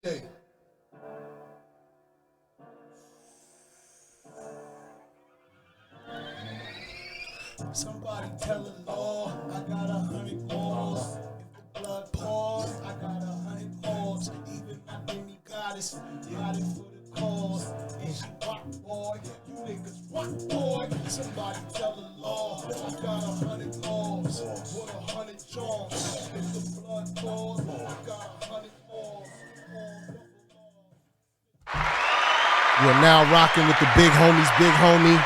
Hey. Somebody tell the law, I got 100 Moors. If the blood pours, I got 100 Moors. Even my Demegod is got it for the cause. And she rock, boy, you niggas rock, boy. Somebody tell the law, I got 100 Moors. With 100 Johns. If the blood pours, I got 100 Moors. You are now rocking with the big homies, big homie.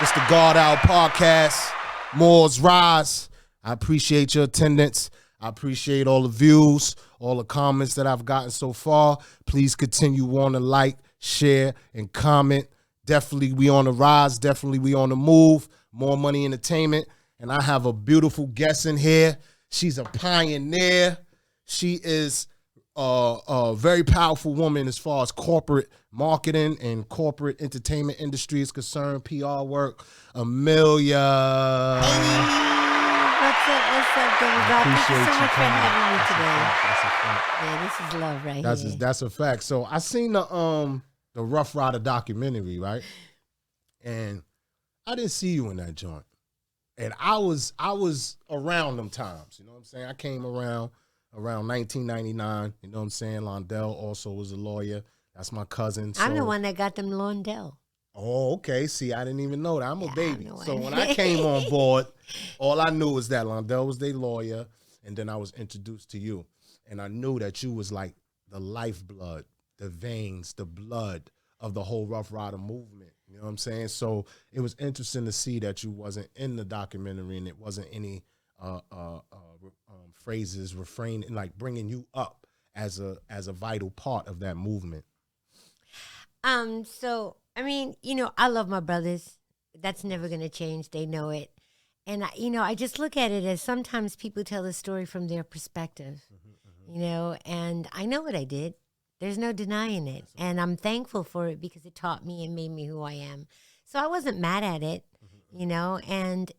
It's the Guard Out Podcast, Moore's Rise. I appreciate your attendance. I appreciate all the views, all the comments that I've gotten so far. Please continue on to like, share, and comment. Definitely we on the rise. Definitely we on the move. More Money Entertainment. And I have a beautiful guest in here. She's a pioneer. She is a very powerful woman as far as corporate marketing and corporate entertainment industry is concerned, PR work. Amelia. What's up, Demegod? Thank you so much for having me today. Yeah, this is love right here. That's a fact. So I seen the Ruff Ryder documentary, right? And I didn't see you in that joint. And I was around them times, you know what I'm saying? I came around 1999, you know what I'm saying? Londell also was a lawyer. That's my cousin. I'm the one that got them Londell. Oh, okay. See, I didn't even know that. I'm a baby. So when I came on board, all I knew was that Londell was their lawyer, and then I was introduced to you. And I knew that you was like the lifeblood, the veins, the blood of the whole Ruff Ryder movement. You know what I'm saying? So it was interesting to see that you wasn't in the documentary and it wasn't any phrases, refrain, and like bringing you up as a vital part of that movement. So I mean, I love my brothers. That's never gonna change. They know it. And I just look at it as sometimes people tell the story from their perspective. And I know what I did. There's no denying it. And I'm thankful for it because it taught me and made me who I am. So I wasn't mad at it. And,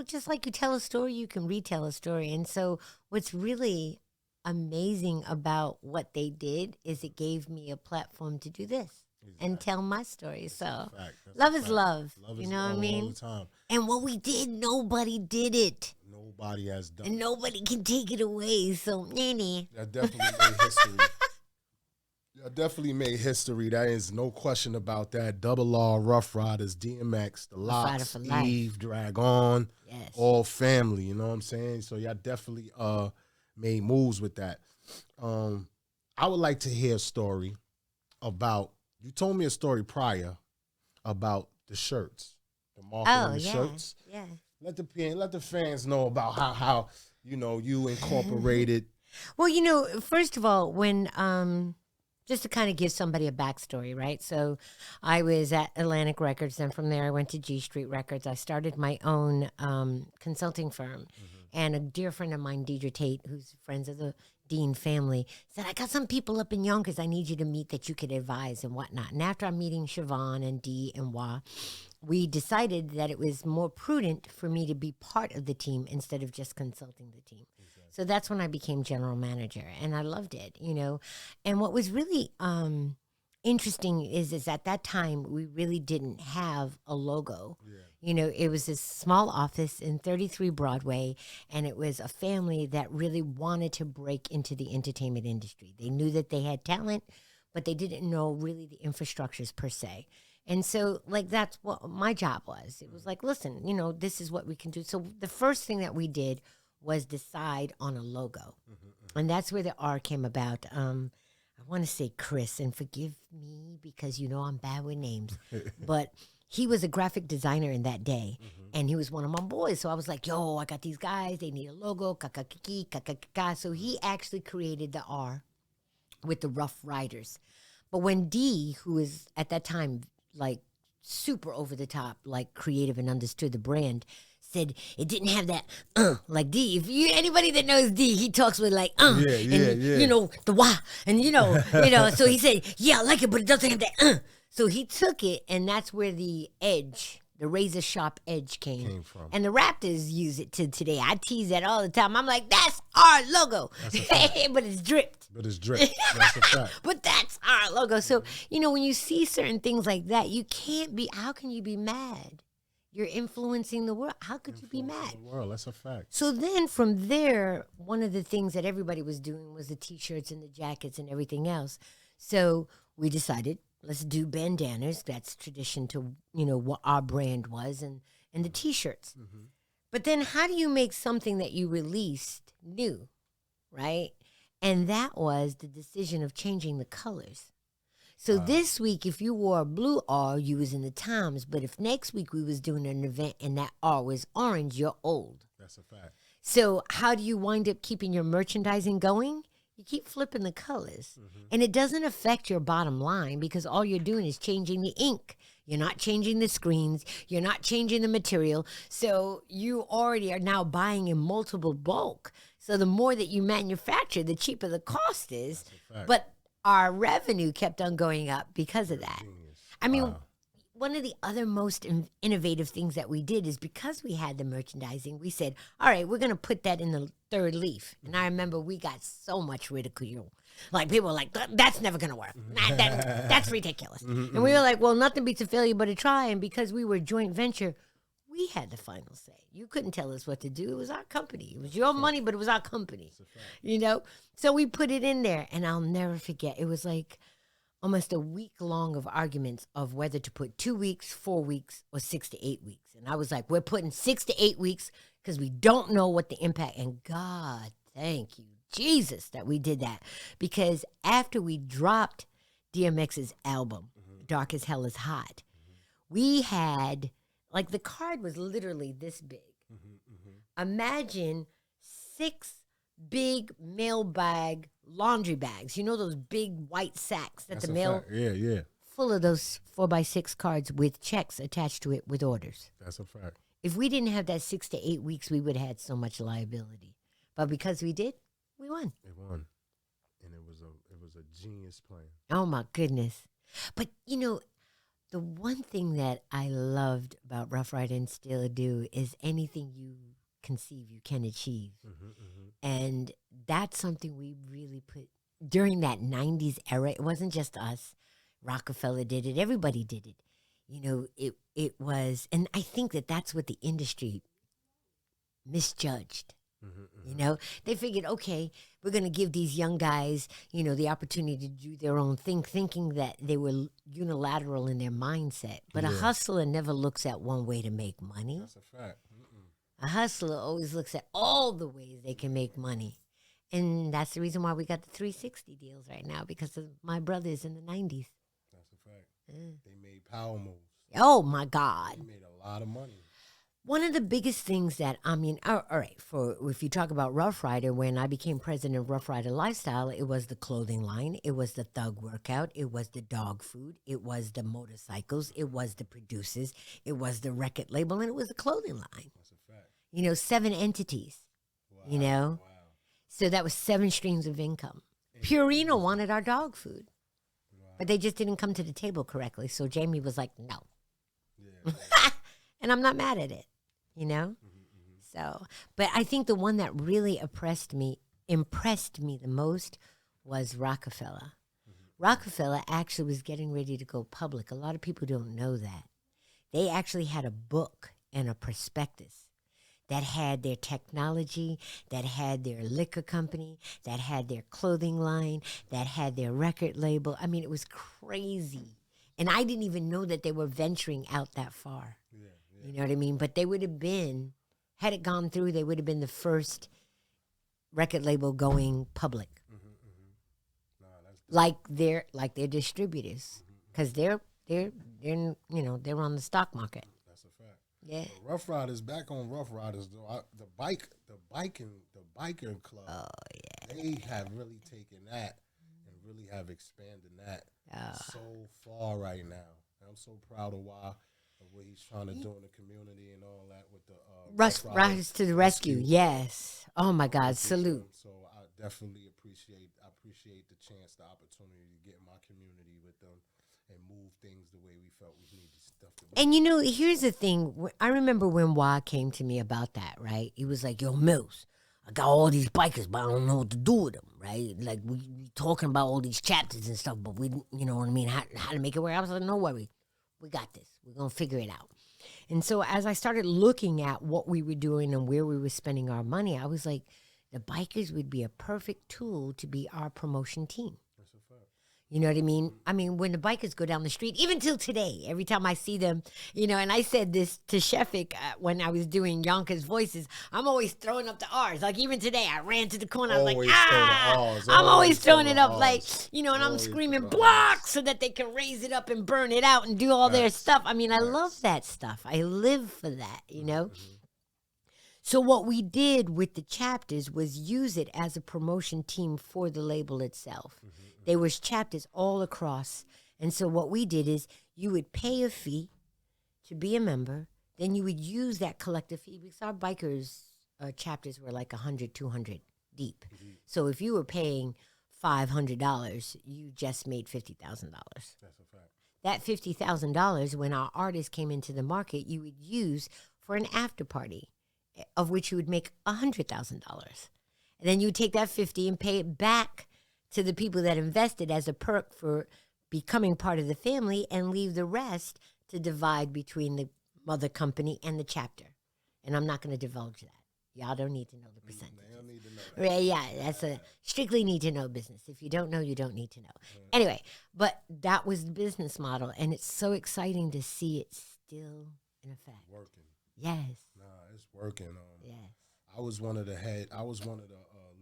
just like you tell a story, you can retell a story. And so what's really amazing about what they did is it gave me a platform to do this and tell my story. So love is love. You know what I mean? All the time. And what we did, nobody did it. Nobody has done and nobody can take it away. So, Nanny. That definitely made history. I definitely made history. There is no question about that. Double R, Ruff Ryders, DMX, The Locks, Eve, Dragon, yes. All family. You know what I'm saying? So y'all definitely made moves with that. I would like to hear a story about. You told me a story prior about the shirts, the marketing shirts. Yeah. Let the fans know about how you incorporated. Well, first of all, when just to kind of give somebody a backstory, right? So I was at Atlantic Records, then from there I went to G Street Records. I started my own consulting firm. And a dear friend of mine, Deidre Tate, who's friends of the Dean family, said, I got some people up in Yonkers I need you to meet that you could advise and whatnot. And after I'm meeting Siobhan and Dee and Wah, we decided that it was more prudent for me to be part of the team instead of just consulting the team. So that's when I became general manager, and I loved it, And what was really interesting is at that time, we really didn't have a logo. Yeah. It was this small office in 33 Broadway, and it was a family that really wanted to break into the entertainment industry. They knew that they had talent, but they didn't know really the infrastructures per se. And so, that's what my job was. It was like, listen, this is what we can do. So the first thing that we did was decide on a logo. And that's where the R came about. I want to say Chris, and forgive me because I'm bad with names. But he was a graphic designer in that day, and he was one of my boys. So I was like, yo, I got these guys. They need a logo. Ka-ka-ki-ki, ka-ka-ka-ka. So he actually created the R with the Ruff Ryders. But when D, who was at that time super over the top, creative and understood the brand, said it didn't have that like D. If anybody that knows D, he talks with the wah, and so he said, yeah, I like it, but it doesn't have that. So he took it, and that's where the edge the razor sharp edge Came from. And the Raptors use it to today. I tease that all the time. I'm like, that's our logo. That's a fact. But it's dripped. That's a fact. But that's our logo. So, when you see certain things like that, you can't be, how can you be mad? You're influencing the world. How could you be mad? The world, that's a fact. So then from there, one of the things that everybody was doing was the T-shirts and the jackets and everything else. So we decided, let's do bandanas. That's tradition to, what our brand was, and the T-shirts. Mm-hmm. But then how do you make something that you released new, right? And that was the decision of changing the colors. So this week, if you wore a blue R, you was in the Times. But if next week we was doing an event and that R was orange, you're old. That's a fact. So how do you wind up keeping your merchandising going? You keep flipping the colors. Mm-hmm. And it doesn't affect your bottom line because all you're doing is changing the ink. You're not changing the screens. You're not changing the material. So you already are now buying in multiple bulk. So the more that you manufacture, the cheaper the cost is. But our revenue kept on going up because of that. Genius. I mean, one of the other most innovative things that we did is because we had the merchandising, we said, all right, we're going to put that in the third leaf. And I remember we got so much ridicule. Like, people were like, that's never going to work. That's ridiculous. And we were like, well, nothing beats a failure but a try. And because we were a joint venture, we had the final say. You couldn't tell us what to do. It was our company. It was your money, but it was our company. So we put it in there, and I'll never forget. It was like almost a week long of arguments of whether to put 2 weeks, 4 weeks, or 6 to 8 weeks. And I was like, we're putting 6 to 8 weeks because we don't know what the impact. And God, thank you, Jesus, that we did that. Because after we dropped DMX's album, Dark as Hell is Hot, we had, like, the card was literally this big. Imagine 6 big mailbag laundry bags. You know those big white sacks that That's the mail... fact. Yeah. Full of those 4x6 cards with checks attached to it with orders. That's a fact. If we didn't have that 6 to 8 weeks, we would have had so much liability. But because we did, we won. It won. And it was a genius plan. Oh, my goodness. But, the one thing that I loved about Ruff Ryder and still do is anything you conceive, you can achieve. And that's something we really put during that 90s era. It wasn't just us. Rockefeller did it. Everybody did it. It was, and I think that's what the industry misjudged. They figured, okay, we're going to give these young guys, the opportunity to do their own thing, thinking that they were unilateral in their mindset. But a hustler never looks at one way to make money. That's a fact. A hustler always looks at all the ways they can make money. And that's the reason why we got the 360 deals right now, because of my brothers in the 90s. That's a fact. They made power moves. Oh, my God. They made a lot of money. One of the biggest things that, all right, if you talk about Ruff Ryder, when I became president of Ruff Ryder Lifestyle, it was the clothing line, it was the thug workout, it was the dog food, it was the motorcycles, it was the producers, it was the record label, and it was the clothing line. That's a fact. 7 entities, Wow. So that was 7 streams of income. Purina wanted our dog food, but they just didn't come to the table correctly, so Jamie was like, no. Yeah. And I'm not mad at it. So, but I think the one that really impressed me the most was Rockefeller. Rockefeller actually was getting ready to go public. A lot of people don't know that. They actually had a book and a prospectus that had their technology, that had their liquor company, that had their clothing line, that had their record label. I mean, it was crazy. And I didn't even know that they were venturing out that far. You know what I mean? But they would have been, had it gone through, they would have been the first record label going public. Like their distributors, because they're on the stock market. That's a fact. Yeah. But Ruff Ryders, back on Ruff Ryders though, the biker club. Oh yeah. They have really taken that and really have expanded that so far right now. And I'm so proud of what he's trying to do in the community and all that with the Ruff Ryders to the rescue. Yes. Oh my God. Salute. So I definitely appreciate the chance, the opportunity to get in my community with them and move things the way we felt we needed stuff to move. And here's the thing. I remember when Wah came to me about that, right? He was like, yo, Mills, I got all these bikers, but I don't know what to do with them, right? Like, we talking about all these chapters and stuff, but we, you know what I mean, how to make it work. I was like, no worry. We got this. We're going to figure it out. And so as I started looking at what we were doing and where we were spending our money, I was like, the bikers would be a perfect tool to be our promotion team. That's a fact. You know what I mean? I mean, when the bikers go down the street, even till today, every time I see them, and I said this to Shefik when I was doing Yonka's voices, I'm always throwing up the R's. Like, even today, I ran to the corner, I was like, I'm always throwing it up, like, and I'm screaming, block, so that they can raise it up and burn it out and do all their stuff. I mean, I love that stuff. I live for that, So what we did with the chapters was use it as a promotion team for the label itself. There was chapters all across. And so what we did is you would pay a fee to be a member. Then you would use that collective fee because our bikers chapters were like 100, 200 deep. So if you were paying $500, you just made $50,000. That's a fact. That $50,000, when our artists came into the market, you would use for an after party, of which you would make $100,000. And then you would take that 50 and pay it back to the people that invested as a perk for becoming part of the family, and leave the rest to divide between the mother company and the chapter. And I'm not going to divulge that. Y'all don't need to know the percentages. They don't need to know that. Right, yeah, that's a strictly need to know business. If you don't know, you don't need to know. Anyway, but that was the business model, and it's so exciting to see it still in effect. Working. Yes. Nah, it's working. Yes. I was one of the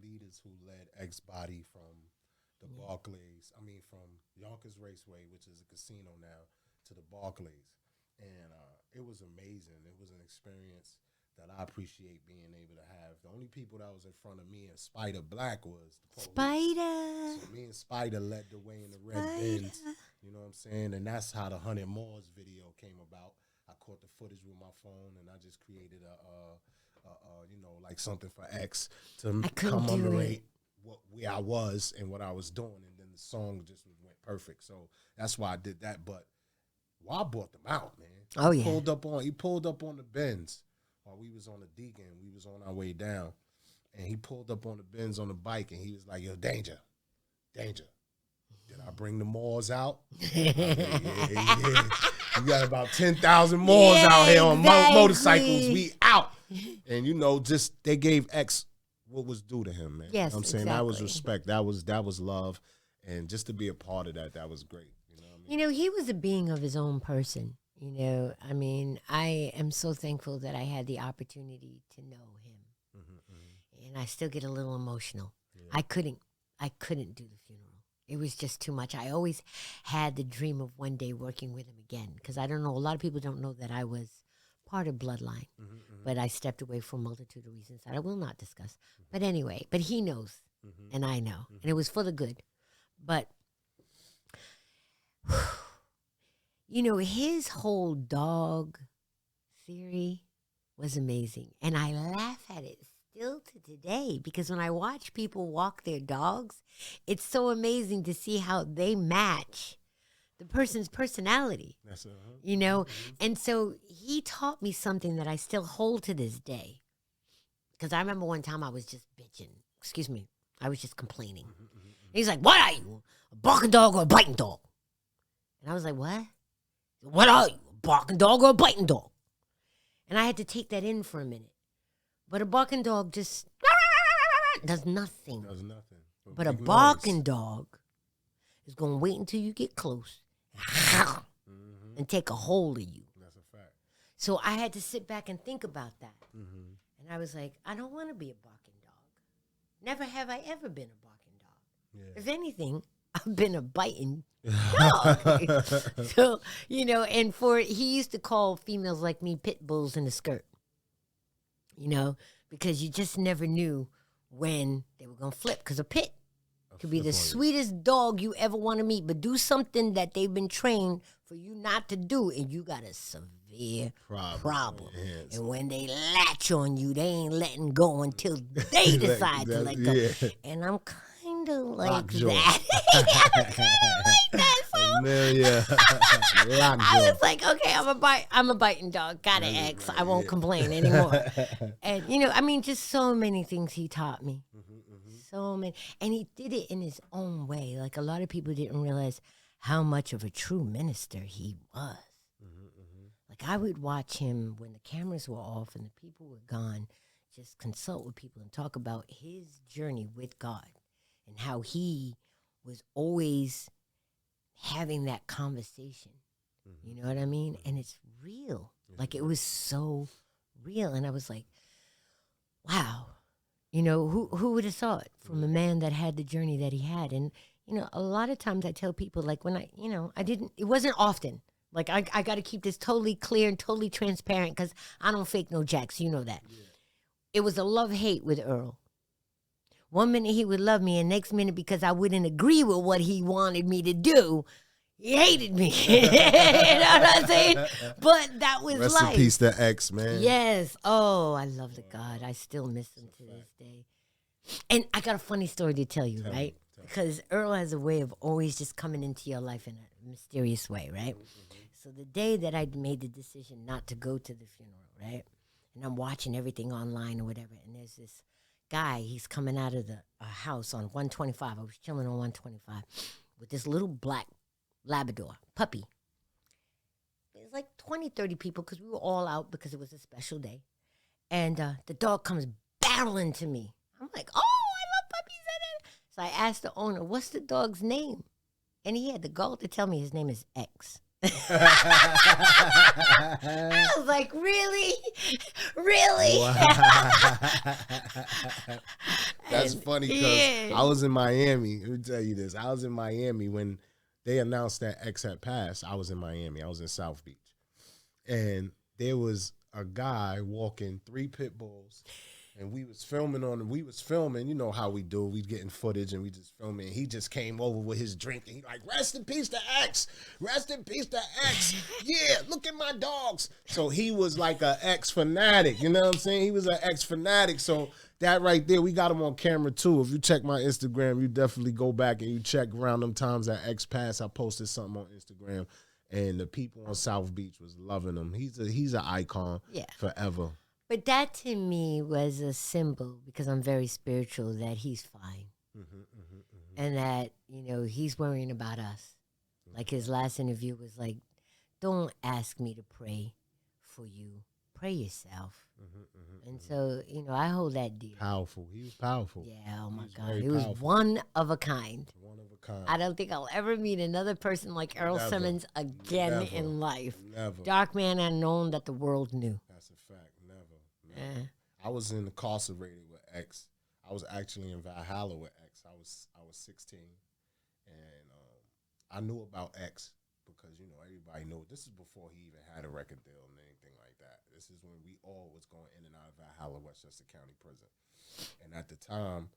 leaders who led X Body from the Barclays. I mean, from Yonkers Raceway, which is a casino now, to the Barclays, and it was amazing. It was an experience that I appreciate being able to have. The only people that was in front of me and Spider Black was the police. Spider. So me and Spider led the way in the red Benz. You know what I'm saying? And that's how the 100 Moors video came about. I caught the footage with my phone, and I just created like something for X to commemorate where I was and what I was doing, and then the song just went perfect. So that's why I did that. But I brought them out, man. Oh, He yeah. pulled up on the Benz while we was on the Deacon. We was on our way down, and he pulled up on the Benz on the bike, and he was like, "Yo, danger. Did I bring the Moors out?" Yeah. You got about 10,000 Moors out here on motorcycles. We out. And, just they gave X what was due to him, man. Yes, I'm saying that was respect. That was love. And just to be a part of that was great. You know what I mean? He was a being of his own person. I mean, I am so thankful that I had the opportunity to know him. And I still get a little emotional. Yeah. I couldn't do the funeral. It was just too much. I always had the dream of one day working with him again, because I don't know, a lot of people don't know that I was part of Bloodline, but I stepped away for a multitude of reasons that I will not discuss. But anyway, but he knows, and I know, and it was for the good. But, his whole dog theory was amazing, and I laugh at it still to today, because when I watch people walk their dogs, it's so amazing to see how they match the person's personality. That's And so he taught me something that I still hold to this day. Because I remember one time I was just bitching. Excuse me. I was just complaining. He's like, "What are you? A barking dog or a biting dog?" And I was like, "What? What are you? A barking dog or a biting dog?" And I had to take that in for a minute. But a barking dog just does nothing. But a barking dog is going to wait until you get close and take a hold of you. That's a fact. So I had to sit back and think about that. And I was like, I don't want to be a barking dog. Never have I ever been a barking dog. Yeah. If anything, I've been a biting dog. So, and he used to call females like me pit bulls in a skirt. Because you just never knew when they were going to flip. Because a pit could be the sweetest dog you ever want to meet, but do something that they've been trained for you not to do, and you got a severe problem. Yes. And when they latch on you, they ain't letting go until they decide to let go. Yeah. And I'm kind of like that. I'm kind of like that. So Amelia Latt I George. was like, okay, I'm a biting dog. Got an X. I won't complain anymore. And I mean, just so many things he taught me. So many, and he did it in his own way. Like a lot of people didn't realize how much of a true minister he was. Like I would watch him when the cameras were off and the people were gone, just consult with people and talk about his journey with God and how he was always having that conversation. You know what I mean? And it's real. Like it was so real. And I was like, wow, who would have thought from a man that had the journey that he had? And, a lot of times I tell people, like when it wasn't often. Like I got to keep this totally clear and totally transparent because I don't fake no jacks. You know that. Yeah. It was a love-hate with Earl. One minute he would love me, and next minute because I wouldn't agree with what he wanted me to do, he hated me. You know what I'm saying? But that was Rest life. in peace to X, man. Yes. Oh, I love the God. I still miss him to this day. And I got a funny story to tell you, right? Because Earl has a way of always just coming into your life in a mysterious way, right? So the day that I made the decision not to go to the funeral, right? And I'm watching everything online or whatever, and there's this guy, he's coming out of the house on 125. I was chilling on 125 with this little black Labrador puppy. There's like 20, 30 people because we were all out because it was a special day. And the dog comes barreling to me. I'm like, oh, I love puppies. So I asked the owner, what's the dog's name? And he had the gall to tell me his name is X. I was like, really? Really? Wow. That's funny because I was in Miami. Let me tell you this. I was in Miami when they announced that X had passed. I was in Miami. I was in South Beach. And there was a guy walking 3 pit bulls. And we was filming, you know how we do. We getting footage and we just filming. He just came over with his drink and he like, rest in peace to X. Rest in peace to X. Yeah, look at my dogs. So he was like an X fanatic. You know what I'm saying? He was an X fanatic. So that right there, we got him on camera too. If you check my Instagram, you definitely go back and you check around them times that X passed. I posted something on Instagram and the people on South Beach was loving him. He's an icon forever. But that to me was a symbol because I'm very spiritual that he's fine. And that, he's worrying about us. Like his last interview was like, don't ask me to pray for you. Pray yourself. And so, I hold that dear. Powerful. He was powerful. Yeah, oh my God. He was one of a kind. One of a kind. I don't think I'll ever meet another person like Earl Simmons again in life. Never. Dark man unknown that the world knew. That's a fact. Never. I was incarcerated with X. I was actually in Valhalla with X. I was 16, and I knew about X because everybody knew. This is before he even had a record deal and anything like that. This is when we all was going in and out of Valhalla, Westchester County Prison, and at the time,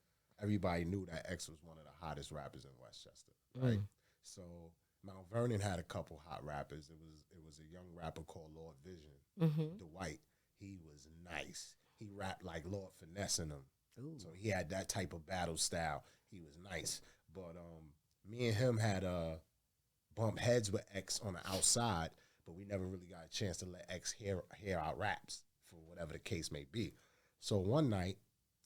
everybody knew that X was one of the hottest rappers in Westchester. Right. So Mount Vernon had a couple hot rappers. It was a young rapper called Lord Vision, Dwight. He was nice. He rapped like Lord finessing him. Ooh. So he had that type of battle style. He was nice. But me and him had bump heads with X on the outside, but we never really got a chance to let X hear our raps for whatever the case may be. So one night,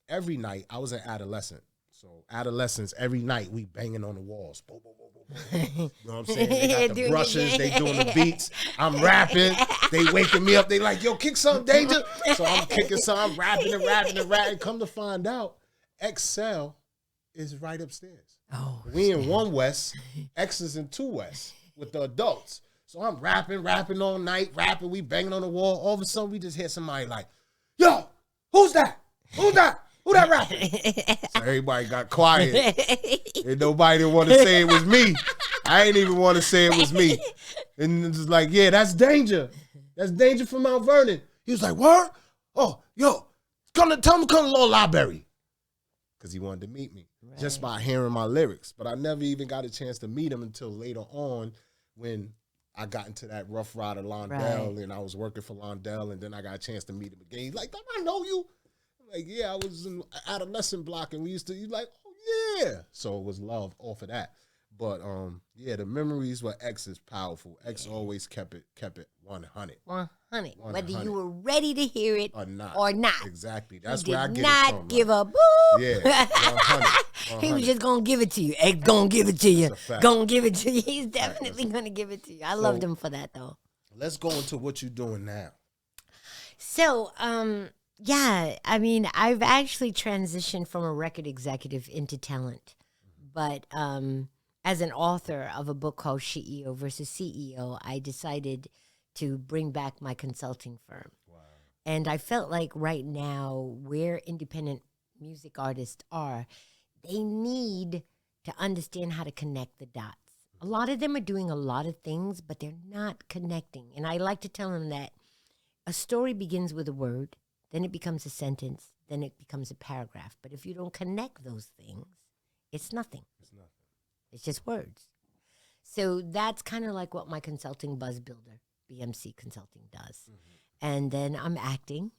every night, I was an adolescent. So adolescents, every night, we banging on the walls. Boom, boom, boom, boom, boom. You know what I'm saying? They got the brushes. They doing the beats. I'm rapping. They waking me up. They like, yo, kick something, Danger. So I'm kicking something. I'm rapping and rapping and rapping. Come to find out, X cell is right upstairs. Oh, we in 1 West. X is in 2 West with the adults. So I'm rapping all night, rapping. We banging on the wall. All of a sudden, we just hear somebody like, yo, who's that? Who's that? Who that rapping? So everybody got quiet. And nobody didn't want to say it was me. I ain't even want to say it was me. And it's like, yeah, that's Danger. That's Danger from Mount Vernon. He was like, what? Oh, yo, tell him to come to Law Library. Because he wanted to meet me just by hearing my lyrics. But I never even got a chance to meet him until later on when I got into that Ruff Ryder Londell and I was working for Londell, and then I got a chance to meet him again. He's like, don't I know you? Like, yeah, I was in adolescent block, and we used to, he's like, oh, yeah. So it was love off of that. But yeah, the memories with X is powerful. X always kept it 100. 100. Whether you were ready to hear it or not. Exactly. That's he where I did get not it from. give up. Yeah, 100. He was just gonna give it to you. X gonna give it to you. Gonna give it to you. He's definitely gonna give it to you. I loved him for that though. Let's go into what you're doing now. So, yeah, I mean, I've actually transitioned from a record executive into talent, but as an author of a book called CEO versus CEO, I decided to bring back my consulting firm. Wow. And I felt like right now, where independent music artists are, they need to understand how to connect the dots. A lot of them are doing a lot of things, but they're not connecting. And I like to tell them that a story begins with a word, then it becomes a sentence, then it becomes a paragraph. But if you don't connect those things, it's nothing. It's just words. So that's kind of like what my consulting buzz builder, BMC Consulting, does. Mm-hmm. And then I'm acting,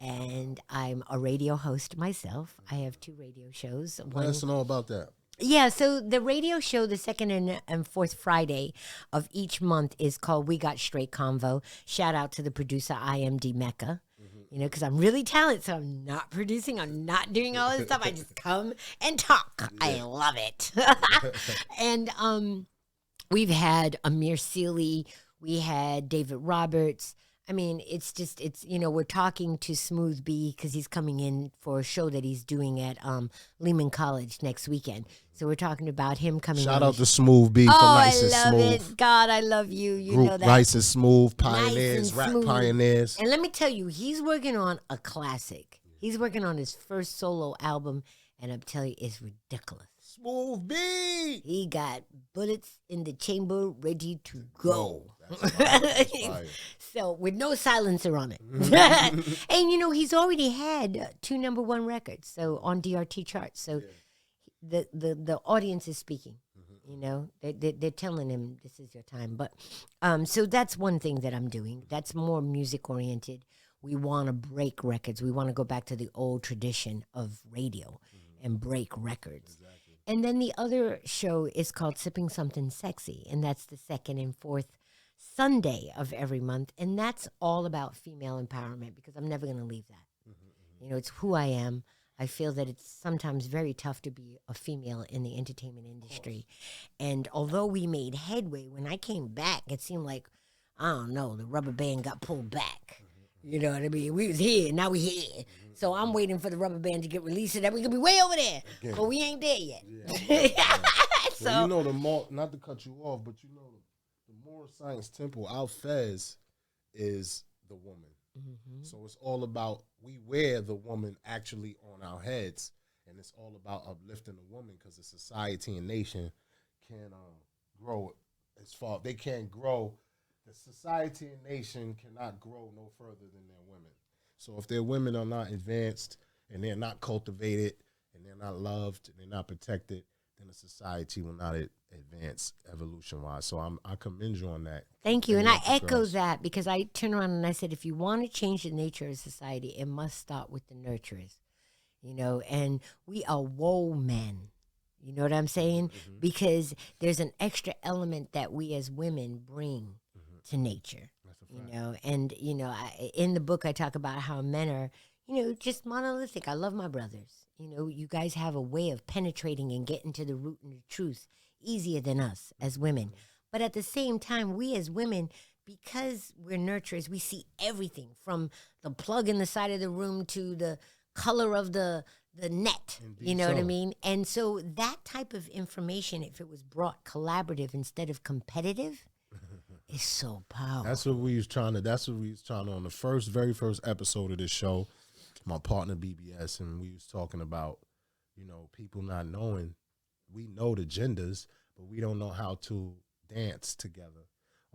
and I'm a radio host myself. I have 2 radio shows. Let us know about that. Yeah, so the radio show, the second and fourth Friday of each month, is called We Got Straight Convo. Shout out to the producer, IMD Mecca. You know, because I'm really talented, so I'm not producing. I'm not doing all this stuff. I just come and talk. Yeah. I love it. And we've had Amir Sealy. We had David Roberts. I mean, it's we're talking to Smooth B because he's coming in for a show that he's doing at Lehman College next weekend. So we're talking about him coming. Shout out to Smooth B from Nice and Smooth. I love it. God, I love you. You Group know that. Nice and Smooth, pioneers, nice rap smooth. pioneers. And let me tell you, he's working on a classic. He's working on his first solo album, and I'm telling you, it's ridiculous. Smooth B. He got bullets in the chamber ready to go. That's fire. So with no silencer on it. And, you know, he's already had 2 #1 records so on DRT charts. So the audience is speaking. You know, they're telling him this is your time. But so that's one thing that I'm doing. That's more music oriented. We want to break records. We want to go back to the old tradition of radio and break records. Exactly. And then the other show is called Sipping Something Sexy, and that's the second and fourth Sunday of every month. And that's all about female empowerment because I'm never going to leave that. You know, it's who I am. I feel that it's sometimes very tough to be a female in the entertainment industry. And although we made headway, when I came back, it seemed like, I don't know, the rubber band got pulled back. You know what I mean? We was here, now we here. So I'm waiting for the rubber band to get released so that we can be way over there. Again. But we ain't there yet. Yeah. So you know the Moor, not to cut you off, but you know the Moor Science Temple, our fez is the woman. Mm-hmm. So it's all about, we wear the woman actually on our heads, and it's all about uplifting the woman because the society and nation can grow as far. They can't grow. The society and nation cannot grow no further than their women. So if their women are not advanced and they're not cultivated and they're not loved and they're not protected, then the society will not advance evolution-wise. So I commend you on that. Thank you. And I echo that because I turned around and I said, if you want to change the nature of society, it must start with the nurturers, you know, and we are woe men. You know what I'm saying? Mm-hmm. Because there's an extra element that we as women bring to nature, you know, and, you know, in the book, I talk about how men are, you know, just monolithic. I love my brothers. You know, you guys have a way of penetrating and getting to the root and the truth easier than us as women. But at the same time, we as women, because we're nurturers, we see everything from the plug in the side of the room to the color of the net, you know what I mean? And so that type of information, if it was brought collaborative instead of competitive, it's so powerful. That's what we was trying to on the very first episode of this show, my partner BBS, and we was talking about, you know, people not knowing. We know the genders, but we don't know how to dance together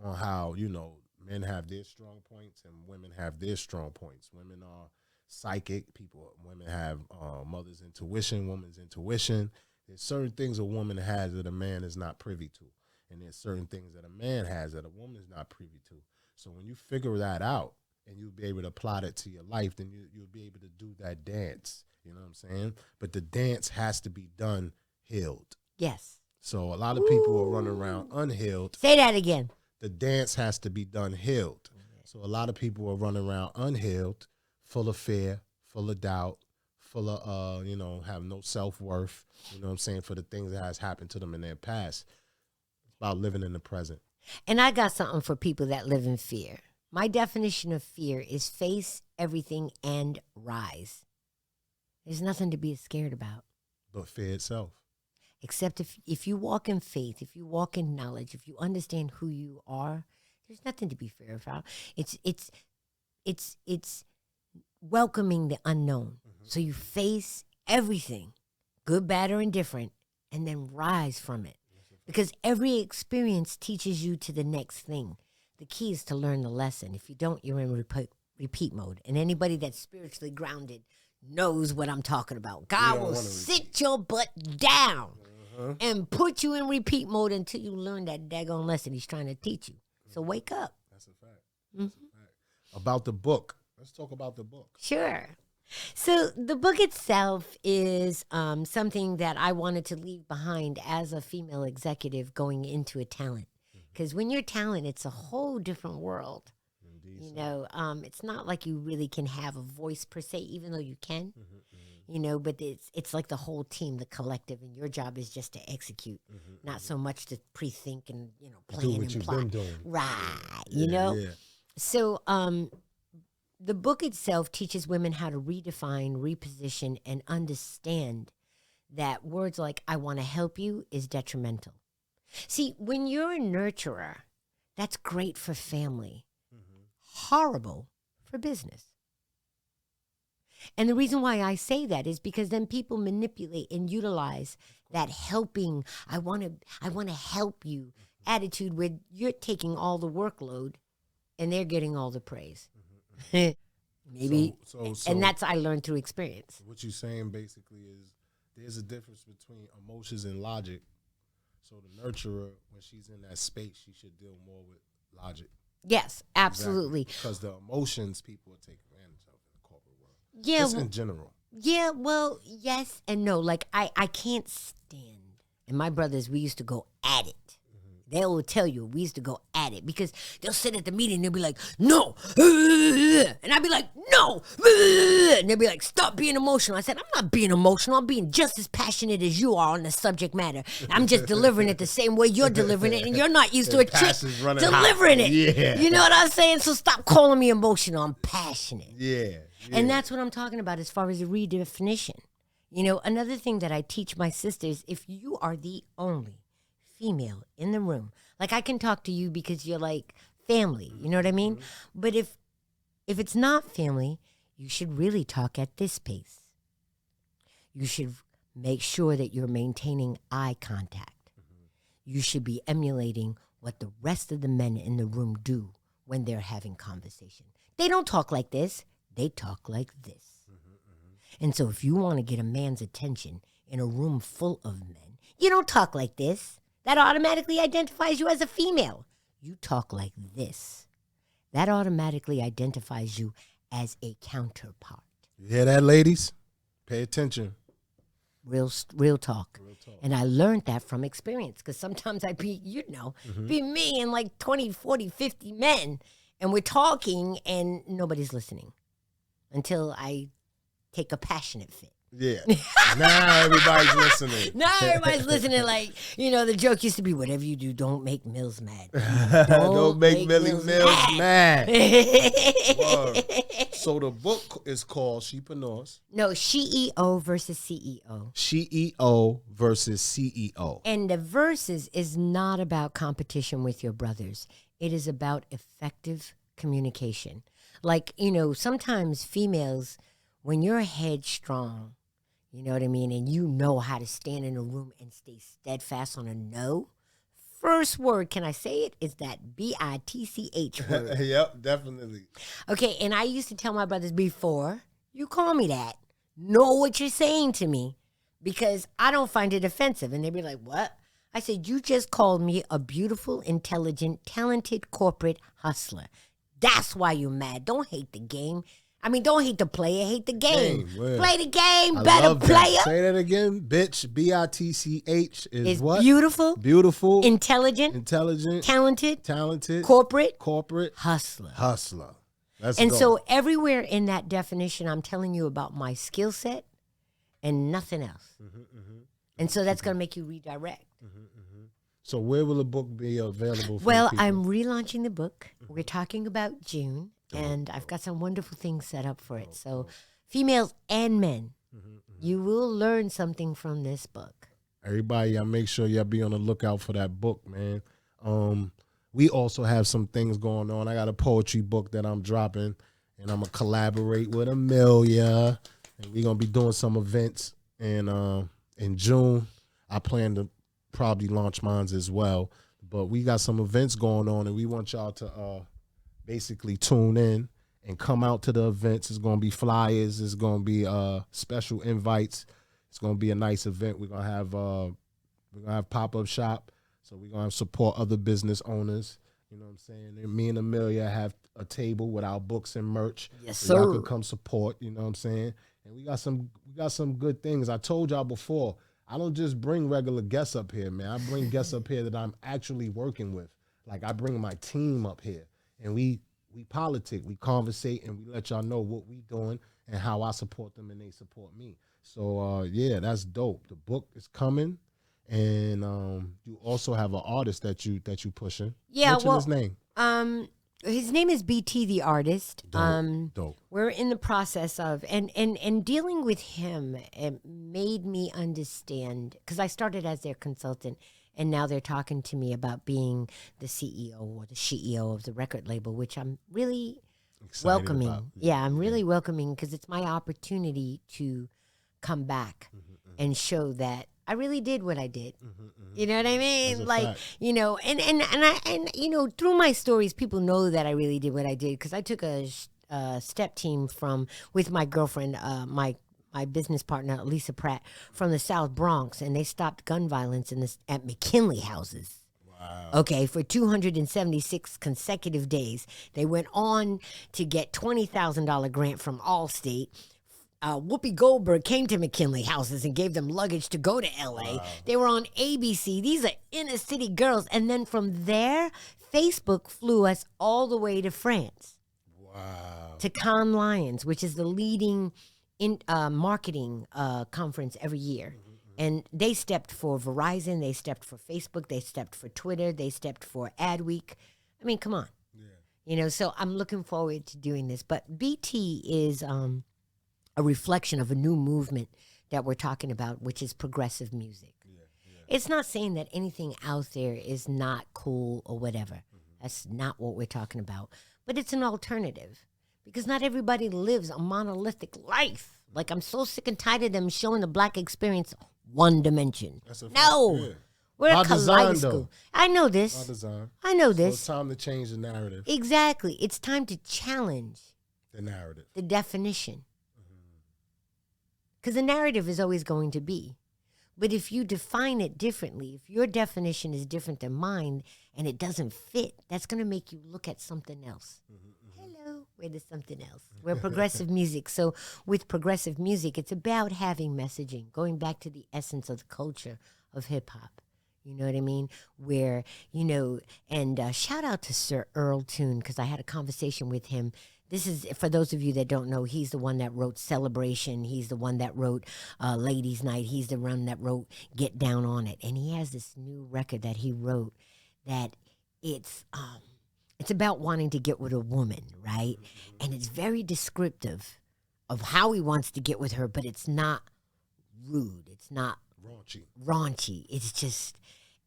on how, you know, men have their strong points and women have their strong points. Women are psychic, women have mother's intuition, woman's intuition. There's certain things a woman has that a man is not privy to. And there's certain things that a man has that a woman is not privy to. So when you figure that out and you'll be able to apply it to your life, then you'll be able to do that dance. You know what I'm saying? But the dance has to be done healed. Yes. So a lot of people are running around unhealed. Say that again. The dance has to be done healed. So a lot of people are running around unhealed, full of fear, full of doubt, full of, have no self-worth, you know what I'm saying, for the things that has happened to them in their past. It's about living in the present. And I got something for people that live in fear. My definition of fear is face everything and rise. There's nothing to be scared about. But fear itself. Except if you walk in faith, if you walk in knowledge, if you understand who you are, there's nothing to be feared about. It's welcoming the unknown. So you face everything, good, bad, or indifferent, and then rise from it. Because every experience teaches you to the next thing. The key is to learn the lesson. If you don't, you're in repeat mode. And anybody that's spiritually grounded knows what I'm talking about. God will sit your butt down and put you in repeat mode until you learn that daggone lesson he's trying to teach you. So wake up. That's a fact. That's a fact. About the book. Let's talk about the book. Sure. So the book itself is something that I wanted to leave behind as a female executive going into a talent. Because when you're talent, it's a whole different world. Indeed, it's not like you really can have a voice per se, even though you can. But it's like the whole team, the collective, and your job is just to execute, not so much to pre-think and plan and plot. Right, Yeah. So the book itself teaches women how to redefine, reposition, and understand that words like "I want to help you" is detrimental. See, when you're a nurturer, that's great for family, horrible for business. And the reason why I say that is because then people manipulate and utilize that helping, I want to help you attitude where you're taking all the workload and they're getting all the praise. Maybe. So, and that's I learned through experience. What you're saying basically is there's a difference between emotions and logic. So the nurturer, when she's in that space, she should deal more with logic. Yes, absolutely. Exactly. Because the emotions people will take advantage of in the corporate world. Yeah. Just in general. Yeah, well, yes and no. Like, I can't stand. And my brothers, we used to go at it. They will tell you we used to go at it because they'll sit at the meeting and they'll be like, no. And I'd be like, no. And they'll be like, stop being emotional. I said, I'm not being emotional. I'm being just as passionate as you are on the subject matter. I'm just delivering it the same way you're delivering it. And you're not used to a chick delivering it. Yeah. You know what I'm saying? So stop calling me emotional. I'm passionate. Yeah. And that's what I'm talking about as far as a redefinition. Another thing that I teach my sisters, if you are the only female in the room, like I can talk to you because you're like family, you know what I mean? But if it's not family, you should really talk at this pace. You should make sure that you're maintaining eye contact. You should be emulating what the rest of the men in the room do when they're having conversation. They don't talk like this. They talk like this. And so if you want to get a man's attention in a room full of men, you don't talk like this. That automatically identifies you as a female. You talk like this. That automatically identifies you as a counterpart. You hear that, ladies? Pay attention. Real talk. And I learned that from experience because sometimes I be me and like 20, 40, 50 men, and we're talking and nobody's listening until I take a passionate fit. Yeah. Now everybody's listening. Now everybody's listening. Like, the joke used to be, whatever you do, don't make Mills mad. Don't make Mills mad. So the book is called Sheepreneurs. No, CEO versus CEO. CEO versus CEO. And the versus is not about competition with your brothers. It is about effective communication. Like, sometimes females, when you're headstrong, you know what I mean, and you know how to stand in a room and stay steadfast on a no, first word, can I say it, is that BITCH word. Yep, definitely. Okay, and I used to tell my brothers before, you call me that, know what you're saying to me, because I don't find it offensive. And they'd be like, what? I said, you just called me a beautiful, intelligent, talented corporate hustler. That's why you're mad. Don't hate the game. I mean, don't hate the player, hate the game. Word. Play the game, I better love that. player. Say that again, bitch. BITCH is what? Beautiful, Beautiful, intelligent, talented, corporate, hustler. Let's And go. so everywhere in that definition, I'm telling you about my skill set and nothing else. And so that's going to make you redirect. So where will the book be available for Well, people? I'm relaunching the book. We're talking about June, and I've got some wonderful things set up for it. So females and men, you will learn something from this book. Everybody, y'all make sure y'all be on the lookout for that book, man. We also have some things going on. I got a poetry book that I'm dropping, and I'm going to collaborate with Amelia, and we're going to be doing some events in June. I plan to probably launch mine as well, but we got some events going on, and we want y'all to basically tune in and come out to the events. It's going to be flyers. It's going to be special invites. It's going to be a nice event. We're going to have pop-up shop, so we're going to support other business owners. You know what I'm saying? And me and Amelia have a table with our books and merch. Yes, so y'all sir. can come support, you know what I'm saying? And we got some good things. I told y'all before, I don't just bring regular guests up here, man. I bring guests up here that I'm actually working with. Like, I bring my team up here, and we politic, we conversate, and we let y'all know what we doing and how I support them and they support me. So, yeah, that's dope. The book is coming, and you also have an artist that you pushing. Yeah, Mention his name. His name is pThe the artist. Dope. We're in the process of and dealing with him. It made me understand, because I started as their consultant, and now they're talking to me about being the CEO or the CEO of the record label, which I'm really Excited welcoming. about. Yeah, I'm really welcoming, because it's my opportunity to come back and show that I really did what I did. You know what I mean? Like, fact. you know, and you know, through my stories, people know that I really did what I did, because I took a step team with my girlfriend, my business partner, Lisa Pratt, from the South Bronx, and they stopped gun violence at McKinley houses. Wow. Okay, for 276 consecutive days. They went on to get $20,000 grant from Allstate. Whoopi Goldberg came to McKinley houses and gave them luggage to go to LA. Wow. They were on ABC. These are inner city girls. And then from there, Facebook flew us all the way to France. Wow. To Cannes Lions, which is the leading marketing conference every year. And they stepped for Verizon. They stepped for Facebook. They stepped for Twitter. They stepped for Adweek. I mean, come on. Yeah. You know, so I'm looking forward to doing this. But BT is a reflection of a new movement that we're talking about, which is progressive music. It's not saying that anything out there is not cool or whatever. That's not what we're talking about. But it's an alternative, because not everybody lives a monolithic life. Like, I'm so sick and tired of them showing the black experience one dimension. No. We're a kaleidoscope. I know this. I know this. So it's time to change the narrative. Exactly. It's time to challenge the narrative, the definition. Because the narrative is always going to be. But if you define it differently, if your definition is different than mine and it doesn't fit, that's going to make you look at something else. Hello, where there's something else. We're progressive music. So with progressive music, it's about having messaging, going back to the essence of the culture of hip-hop. You know what I mean? Where, you know, and shout out to Sir Earl Toon, because I had a conversation with him. This is, for those of you that don't know, he's the one that wrote Celebration. He's the one that wrote Ladies' Night. He's the one that wrote Get Down on It. And he has this new record that he wrote that it's about wanting to get with a woman, right? And it's very descriptive of how he wants to get with her, but it's not rude. It's not raunchy. It's just...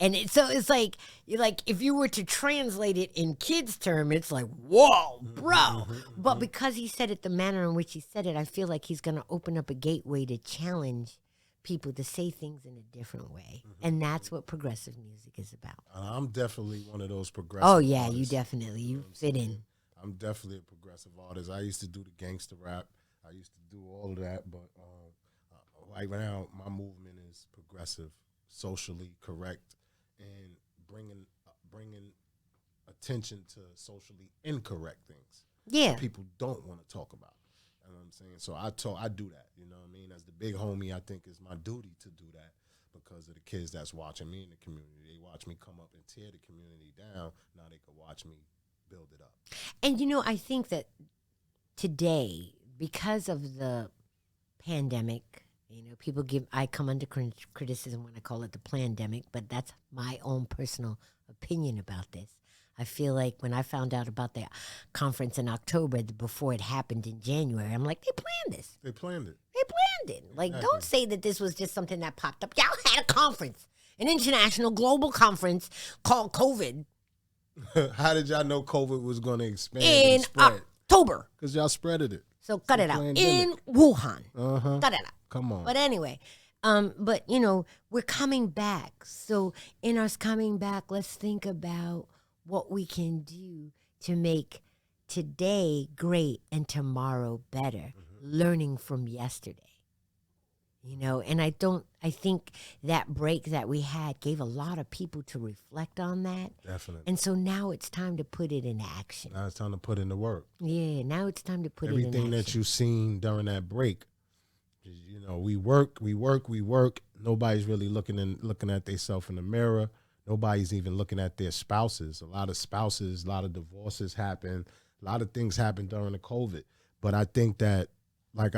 And so it's like if you were to translate it in kids' term, it's like, whoa, bro. But because he said it the manner in which he said it, I feel like he's going to open up a gateway to challenge people to say things in a different way. And that's what progressive music is about. I'm definitely one of those progressive artists. You definitely. You fit in. I'm definitely a progressive artist. I used to do the gangster rap. I used to do all of that. But right now, my movement is progressive, socially correct, and bringing attention to socially incorrect things. Yeah. People don't want to talk about. You know what I'm saying? So I do that, you know what I mean? As the big homie, I think it's my duty to do that because of the kids that's watching me in the community. They watch me come up and tear the community down. Now they can watch me build it up. And, you know, I think that today, because of the pandemic, you know, I come under criticism when I call it the plandemic, but that's my own personal opinion about this. I feel like when I found out about the conference in October, before it happened in January, I'm like, they planned this. They planned it. They planned it. Like, don't say that this was just something that popped up. Y'all had a conference, an international global conference called COVID. How did y'all know COVID was going to expand in and spread? October. Because y'all spreaded it. So cut it out. In Wuhan. Cut it out. Come on. But anyway, but, you know, we're coming back. So in us coming back, let's think about what we can do to make today great and tomorrow better, learning from yesterday. You know, and I think that break that we had gave a lot of people to reflect on that. Definitely. And so now it's time to put it in action. Now it's time to put in the work. Yeah, now it's time to put it in action. Everything that you've seen during that break, you know, we work. Nobody's really looking at themselves in the mirror. Nobody's even looking at their spouses. A lot of divorces happen. A lot of things happen during the COVID. But I think that, like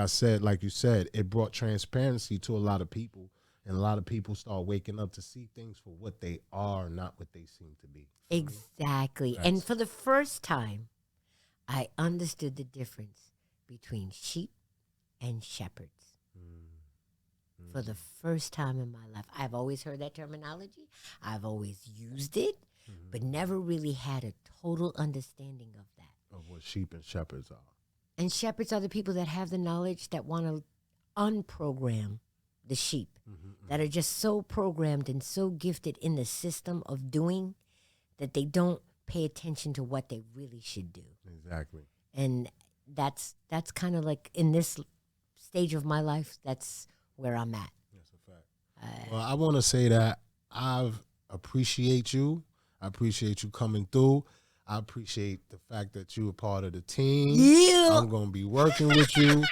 you said, it brought transparency to a lot of people. And a lot of people start waking up to see things for what they are, not what they seem to be. Exactly. And for the first time, I understood the difference between sheep and shepherds. For the first time in my life. I've always heard that terminology. I've always used it, but never really had a total understanding of that. Of what sheep and shepherds are. And shepherds are the people that have the knowledge that want to unprogram the sheep, that are just so programmed and so gifted in the system of doing that they don't pay attention to what they really should do. Exactly. And that's kind of like in this stage of my life, that's where I'm at. That's a fact. Well, I want to say that I appreciate you. I appreciate you coming through. I appreciate the fact that you're a part of the team. Yeah. I'm going to be working with you.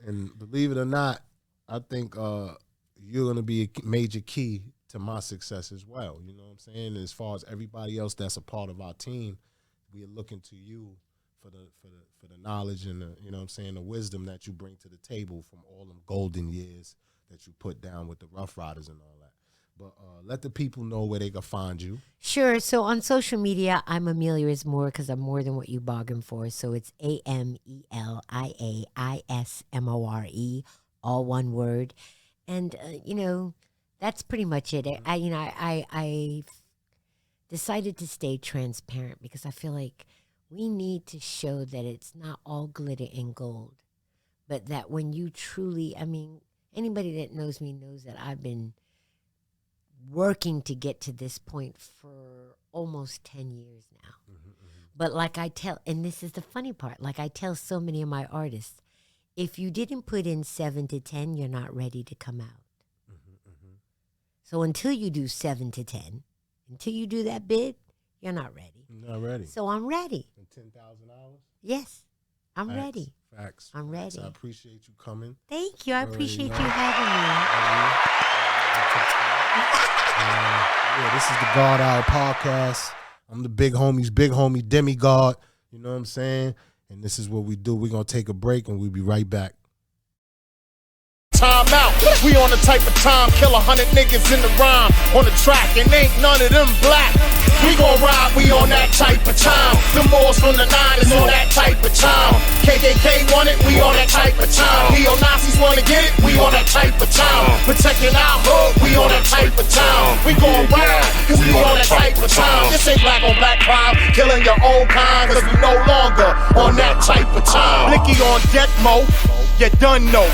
And believe it or not, I think you're going to be a major key to my success as well. You know what I'm saying? As far as everybody else that's a part of our team, we are looking to you for the knowledge and the, you know what I'm saying, the wisdom that you bring to the table from all them golden years that you put down with the Ruff Ryders and all that. But let the people know where they can find you. Sure. So on social media, I'm Amelia Moore because I'm more than what you bargained for. So it's AMELIAISMORE, all one word. And, you know, that's pretty much it. I decided to stay transparent because I feel like we need to show that it's not all glitter and gold, but that when you truly, I mean, anybody that knows me knows that I've been working to get to this point for almost 10 years now. But like I tell, and this is the funny part, like I tell so many of my artists, if you didn't put in 7 to 10, you're not ready to come out. So until you do 7 to 10, until you do that bid, you're not ready. Not ready. So I'm ready. And $10,000? Yes, I'm ready. Facts. I'm ready. I appreciate you coming. Thank you. I appreciate you having me. This is the God Hour Podcast. I'm the big homie Demegod. You know what I'm saying? And this is what we do. We're going to take a break and we'll be right back. Time out. We on the type of time, kill 100 niggas in the rhyme on the track, and ain't none of them black. We gon' ride, we on that type of time. The Moors from the 9 is on that type of time. KKK want it, we on that type of time. Neo-Nazis wanna get it, we on that type of time. Protecting our hood, we on that type of time. We gon' ride, cause we on that type of time. This ain't black on black crime, killing your own kind, cause we no longer on that type of time. Blicky on death mode, you done know.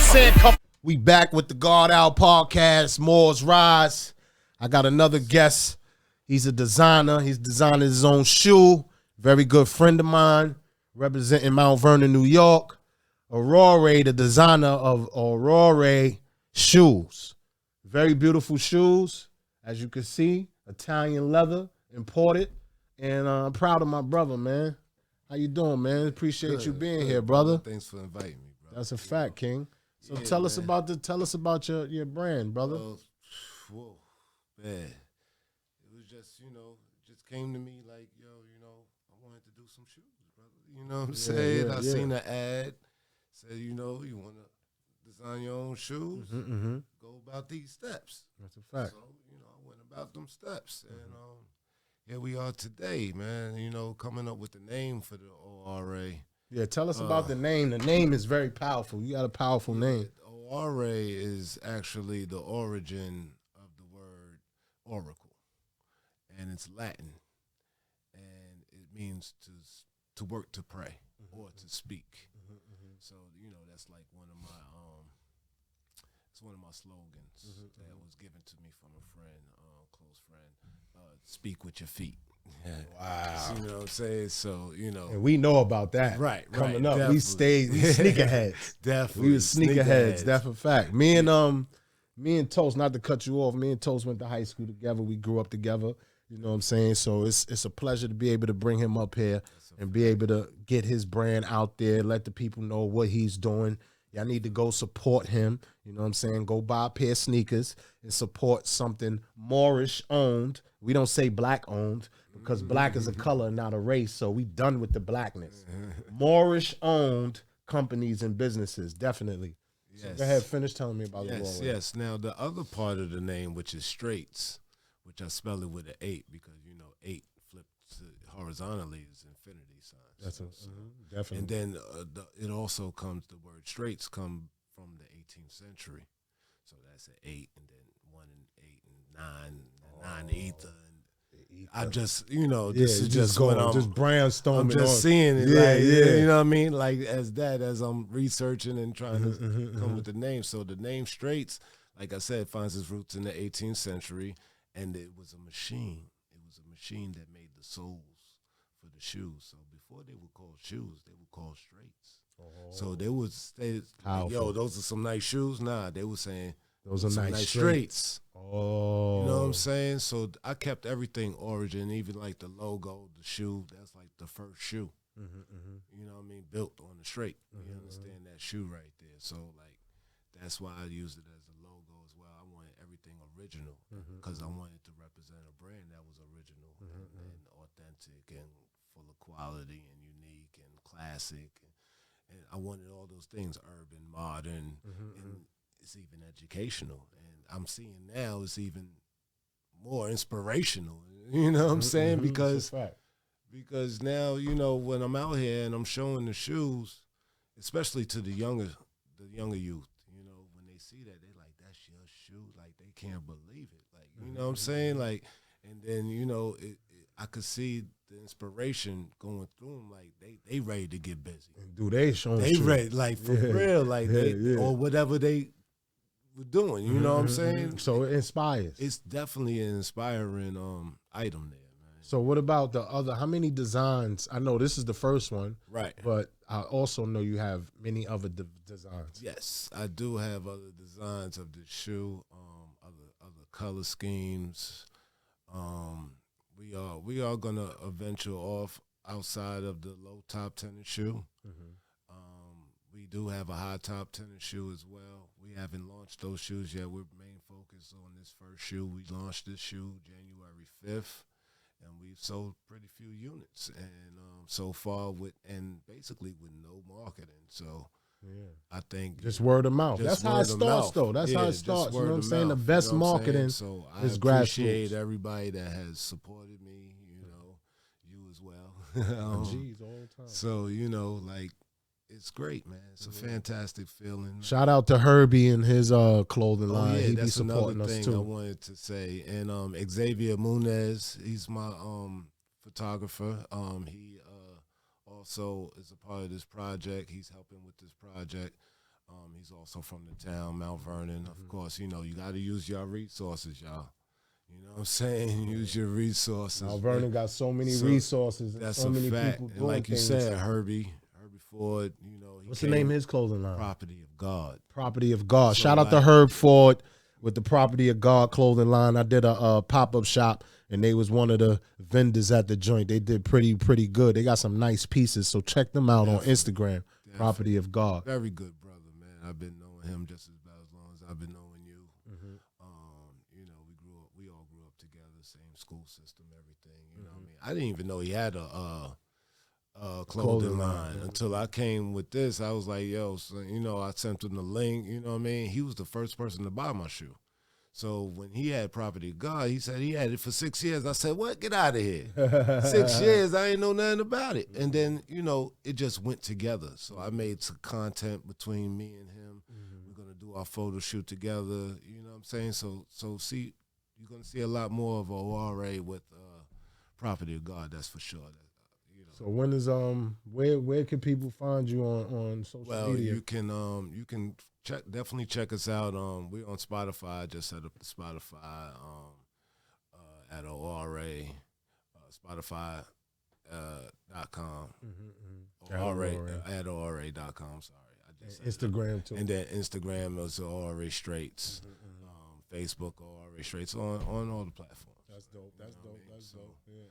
We back with the God Hour Podcast, Moore's Rise. I got another guest. He's a designer. He's designing his own shoe. Very good friend of mine, representing Mount Vernon, New York. Orare, the designer of Orare shoes. Very beautiful shoes, as you can see. Italian leather, imported. And I'm proud of my brother, man. How you doing, man? Appreciate you being here, brother. Thanks for inviting me, bro. That's a fact, King. So Yeah, tell us man. about your brand, brother. Whoa, man. It was just, just came to me like, yo, I wanted to do some shoes, brother. You know what I'm saying? I seen the ad, said, you want to design your own shoes, go about these steps. That's a fact. So, I went about them steps. And here we are today, man, coming up with the name for the ORA. Yeah, tell us about the name. The name is very powerful. You got a powerful name. Orare is actually the origin of the word oracle, and it's Latin, and it means to work, to pray, or to speak. So that's like one of my it's one of my slogans that was given to me from a friend, close friend. Speak with your feet. Wow. You know what I'm saying? So, And we know about that. Right. Coming up, definitely. we sneakerheads. Definitely. We was sneakerheads. That's a fact. Me and Toast, not to cut you off, me and Toast went to high school together. We grew up together. You know what I'm saying? So it's a pleasure to be able to bring him up here and be able to get his brand out there, let the people know what he's doing. Y'all need to go support him. You know what I'm saying? Go buy a pair of sneakers and support something Moorish owned. We don't say black owned because black is a color, not a race. So we done with the blackness. Moorish owned companies and businesses, definitely. Yes. So go ahead, finish telling me about the Orare. Yes. Now, the other part of the name, which is st8s, which I spell it with an 8 because, 8 flipped horizontally is infinity sign. That's definitely. And then it also comes, the word st8s come from the 18th century. So that's an 8, and then 1 and 8 and 9, and 9 ether. And I just, this is just going, what I'm just brainstorming. I'm just seeing it. You know what I mean? Like as I'm researching and trying to come with the name. So the name st8s, like I said, finds its roots in the 18th century, and it was a machine. It was a machine that made the soles for the shoes. So before they were called shoes, they were called st8s. So they would say, yo, those are some nice shoes. Nah, they were saying those are nice st8s. Oh. You know what I'm saying? So I kept everything origin, even like the logo, the shoe. That's like the first shoe. You know what I mean? Built on the straight. You understand that shoe right there? So like that's why I use it as a logo as well. I wanted everything original because I wanted to represent a brand that was original and authentic and full of quality and unique and classic. And I wanted all those things, urban, modern, and it's even educational. And I'm seeing now it's even more inspirational. You know what I'm saying? Because now, when I'm out here and I'm showing the shoes, especially to the younger youth, when they see that, they like, that's your shoe. Like, they can't believe it. Like, you know what I'm saying? Like, and then, I could see the inspiration going through them. Like, they ready to get busy. Do they showing They ready, like, for real. Like, or whatever they were doing. You know what I'm saying? So it inspires. It's definitely an inspiring item there, man. So what about the other? How many designs? I know this is the first one, Right. but I also know you have many other designs. Yes, I do have other designs of the shoe, other color schemes. We are gonna venture off outside of the low top tennis shoe. We do have a high top tennis shoe as well. We haven't launched those shoes yet. We're main focus on this first shoe. We launched this shoe January 5th, and we've sold pretty few units. And so far basically with no marketing. So I think just word of mouth. That's how it starts, though. That's how it starts. You know what I'm saying? The best marketing so is I appreciate grassroots. everybody that has supported me. You as well. Jeez, all the time. So it's great, man. It's a fantastic feeling. Shout out to Herbie and his clothing line. Yeah, He be that's supporting another us thing too. I wanted to say. And Xavier Munez, he's my photographer. He also is a part of this project. He's helping with this project. He's also from the town, Mount Vernon. Of course, you got to use your resources, y'all. You know what I'm saying? Use your resources. Mount Vernon got so many resources and That's so a many fact. people And doing like you things. said, Herbie Ford, What's the name of his clothing line? Property of God. Property of God. So Shout out to Herb Ford with the Property of God clothing line. I did a pop-up shop, and they was one of the vendors at the joint. They did pretty good. They got some nice pieces, so check them out on Instagram. Property of God. Very good brother, man. I've been knowing him just about as long as I've been knowing you. You know, we all grew up together, same school system, everything. You know what I mean? I didn't even know he had a clothing line until I came with this. I was like, yo, so, you know, I sent him the link. You know what I mean? He was the first person to buy my shoe. So when he had Property of God, he said he had it for 6 years. I said, what? Get out of here. 6 years, I ain't know nothing about it. And then, you know, it just went together. So I made some content between me and him. We're going to do our photo shoot together. You know what I'm saying? So see, you're going to see a lot more of Orare with Property of God, that's for sure. You know. So when is where can people find you on social media? You can definitely check us out. We're on Spotify. I just set up the Spotify at Orare, Spotify.com. At Orare.com. Sorry, I just Instagram too. And then Instagram is Orare St8s. Facebook Orare St8s on all the platforms. That's dope. That's dope. That's dope. Yeah.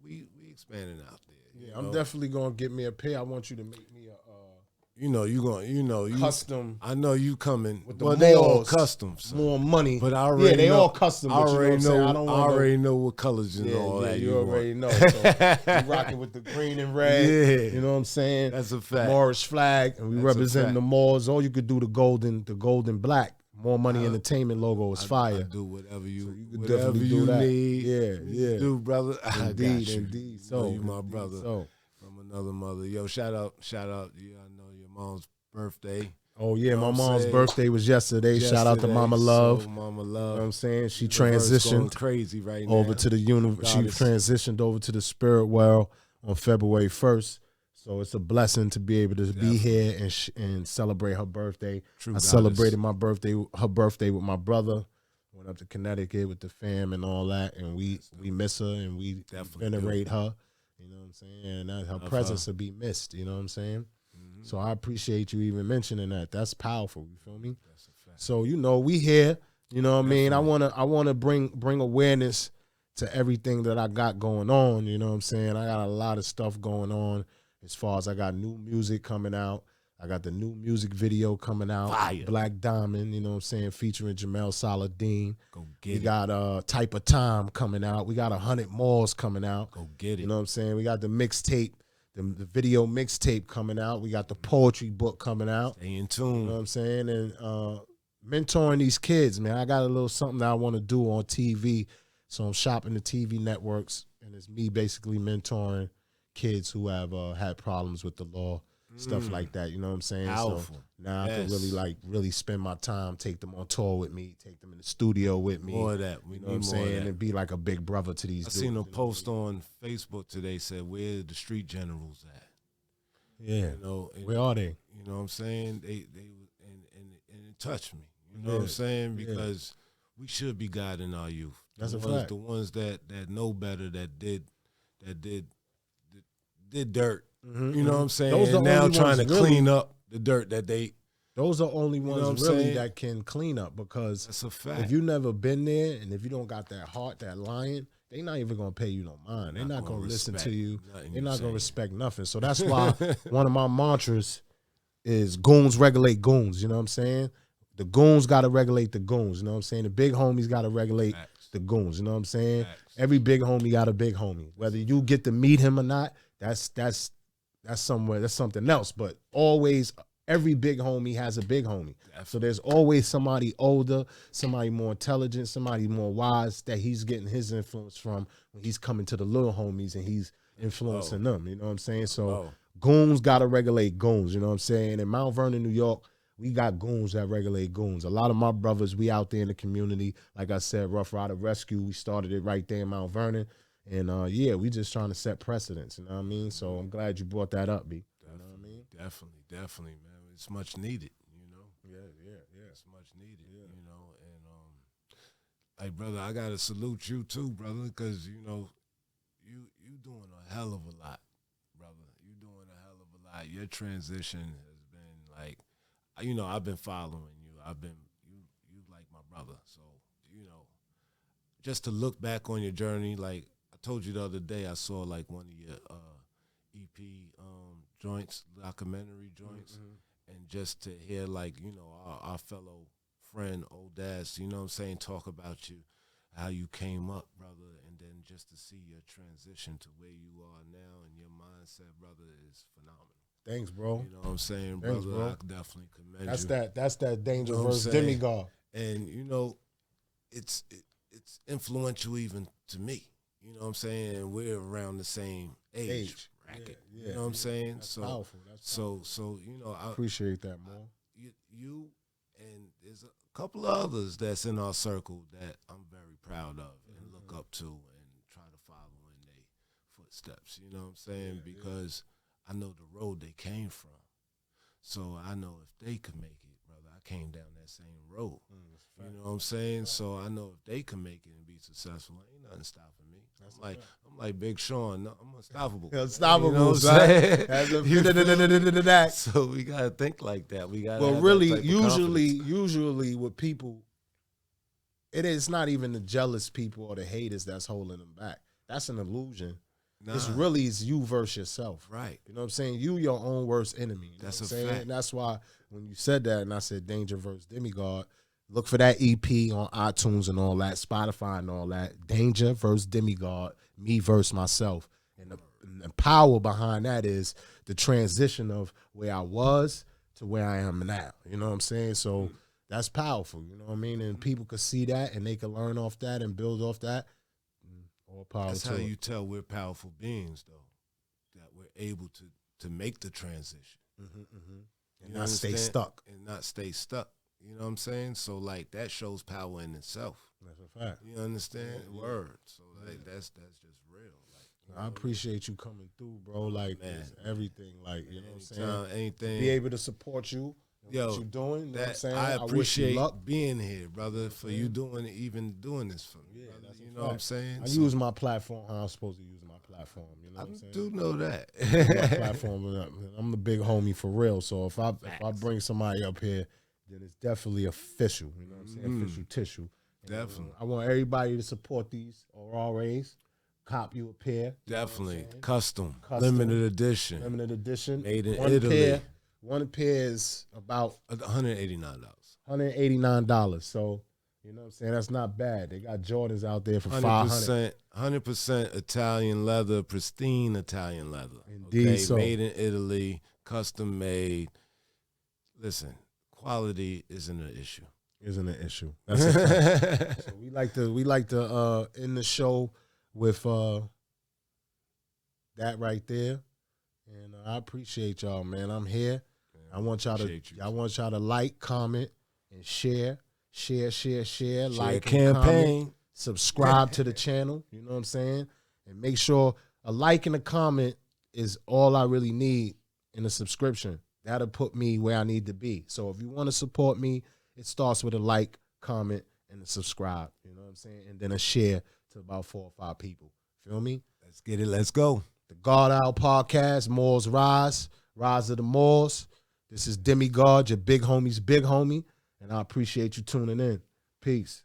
We expanding out there. Yeah, I'm definitely gonna get me a pair. I want you to make me a custom. I know you coming. With the well, they all Moors, custom. So. More money. But I already they know, all custom. I But already you know what I'm saying? know. I already know what colors and all that. You already know. So you rocking with the green and red. Yeah. You know what I'm saying? That's a fact. Moorish flag, and we That's representing the Moors. Or you could do the golden black. More Money Entertainment logo is fire. I do whatever you, could whatever definitely you do that. need. Yeah. Do brother. I got you. Indeed. So you my brother So. from another mother. Yo, shout out. Yeah, I know your mom's birthday. Oh yeah, You know my what I'm mom's saying? birthday was yesterday. Shout out to Mama Love. So Mama Love. You know what I'm saying? She Universe going transitioned crazy right now. over to the universe. She Goddess. transitioned over to the spirit world on February 1st. So it's a blessing to be able to be here and celebrate her birthday. True I goddess. celebrated her birthday with my brother. Went up to Connecticut with the fam and all that, and we miss her and we Definitely venerate her. You know what I'm saying? And her presence will be missed. You know what I'm saying? So I appreciate you even mentioning that. That's powerful. You feel me? That's a fact. So we here. You know what I mean? I wanna bring awareness to everything that I got going on. You know what I'm saying? I got a lot of stuff going on as far as I got new music coming out. I got the new music video coming out. Fire. Black Diamond, you know what I'm saying, featuring Jamel Saladin. Go get We it. got Type of Time coming out. We got 100 Moors coming out. Go get it. You know what I'm saying? We got the mixtape, the video mixtape coming out. We got the poetry book coming out. Stay in You know tune. what I'm saying? And mentoring these kids, man. I got a little something that I want to do on TV. So I'm shopping the TV networks, and it's me basically mentoring kids who have had problems with the law, stuff like that. You know what I'm saying? Powerful. So now I can Yes. really spend my time, take them on tour with me, take them in the studio with me. More of that. We You need know what I'm more saying? of that. And be like a big brother to these I dudes. seen a you know what I post mean? on Facebook today said, "Where the street generals at?" Yeah. You know, and, Where are they? you know what I'm saying? They and it touched me. You know what I'm saying? Because we should be guiding our youth. That's the a ones, fact. The ones that know better, that did dirt. You know what I'm saying? Those are And the now only trying to ones really- clean up the dirt that they. Those are only know what ones I'm really saying? that can clean up, because That's a fact. if you never been there and if you don't got that heart, that lion, they not even gonna pay you no mind. They're not gonna listen to respect you. nothing They're you not gonna saying. respect nothing. So that's why one of my mantras is goons regulate goons. You know what I'm saying? The goons gotta regulate the goons. You know what I'm saying? The big homies gotta regulate Facts. the goons. You know what I'm saying? Facts. Every big homie got a big homie. Whether you get to meet him or not, that's somewhere. That's something else. But always, every big homie has a big homie. So there's always somebody older, somebody more intelligent, somebody more wise that he's getting his influence from when he's coming to the little homies and he's influencing them. You know what I'm saying? So goons got to regulate goons. You know what I'm saying? In Mount Vernon, New York, we got goons that regulate goons. A lot of my brothers, we out there in the community. Like I said, Ruff Ryder Rescue, we started it right there in Mount Vernon. And we just trying to set precedents. You know what I mean? So I'm glad you brought that up, B. You know what I mean? Definitely, man. It's much needed, you know. Yeah. It's much needed, you know. And like, brother, I gotta salute you too, brother, because you know, you doing a hell of a lot, brother. You doing a hell of a lot. Your transition has been like, you know, I've been following you. You like my brother, so you know, just to look back on your journey, like I told you the other day, I saw like one of your EP joints, documentary joints, and just to hear like, you know, our fellow friend, old dads, you know what I'm saying, talk about you, how you came up, brother, and then just to see your transition to where you are now and your mindset, brother, is phenomenal. Thanks, bro. You know what I'm saying, Thanks, brother? bro. I definitely commend you. That's that danger You know what I'm versus saying? demigod. And, you know, it's influential even to me. You know what I'm saying? We're around the same age bracket. Yeah, you know what I'm saying? That's So powerful. That's powerful. so you know, I Appreciate that, man. you and there's a couple of others that's in our circle that I'm very proud of and look up to and try to follow in their footsteps. You know what I'm saying? Because I know the road they came from. So I know if they could make it, brother, I came down that same road. You know what I'm saying? So I know if they can make it and be successful, ain't nothing stopping me. I'm like Big Sean. No, I'm unstoppable. Unstoppable, you know what son. I'm saying? That. So we gotta think like that. We gotta. Well, have really, that type of confidence. usually with people, it's not even the jealous people or the haters that's holding them back. That's an illusion. Nah, It's really you versus yourself. right. You know what I'm saying? You your own worst enemy. You know That's what a I'm saying? fact. And that's why when you said that and I said Danger versus Demigod, look for that EP on iTunes and all that, Spotify and all that. Danger versus Demigod, me versus myself. And the power behind that is the transition of where I was to where I am now. You know what I'm saying? So that's powerful. You know what I mean? And people could see that and they can learn off that and build off that. All power That's to how it. you tell we're powerful beings, though, that we're able to make the transition. And You not stay understand? stuck. And not stay stuck. You know what I'm saying? So like that shows power in itself. That's a fact. You understand? Word. So like that's just real. Like I appreciate you coming through, bro. Like Man. it's everything. Like, you know what I'm saying? anytime, anything. Be able to support you and Yo, what you doing. You know what I'm that saying? I wish you appreciate luck. being here, brother, for you doing this for me. Yeah, brother. that's a You know what I'm fact. saying? I So, use my platform how I'm supposed to use my platform. You know I what I'm saying? do know that. My platform. I'm the big homie for real. So if I bring somebody up here, then it's definitely official. You know what I'm saying? Official tissue. And, Definitely. I want everybody to support these Orares. Cop you a pair. Definitely. saying? Custom. Custom. Limited edition. Limited edition. Made in one Italy. Pair, one pair is about $189. $189. So, you know what I'm saying? That's not bad. They got Jordans out there for $500. 100% Italian leather, pristine Italian leather. Indeed Okay? so. Made in Italy, custom made. Listen, quality isn't an issue. Isn't an issue. That's a fact. So we like to end the show with that right there. And I appreciate y'all, man. I'm here. I want y'all to like, comment, and share. Share, like, and comment. campaign. Subscribe to the channel. You know what I'm saying? And make sure a like and a comment is all I really need in a subscription. That'll put me where I need to be. So if you want to support me, it starts with a like, comment, and a subscribe. You know what I'm saying? And then a share to about 4 or 5 people. Feel me? Let's get it. Let's go. The God Owl Podcast, Moors Rise, Rise of the Moors. This is Demegod, your big homie's big homie. And I appreciate you tuning in. Peace.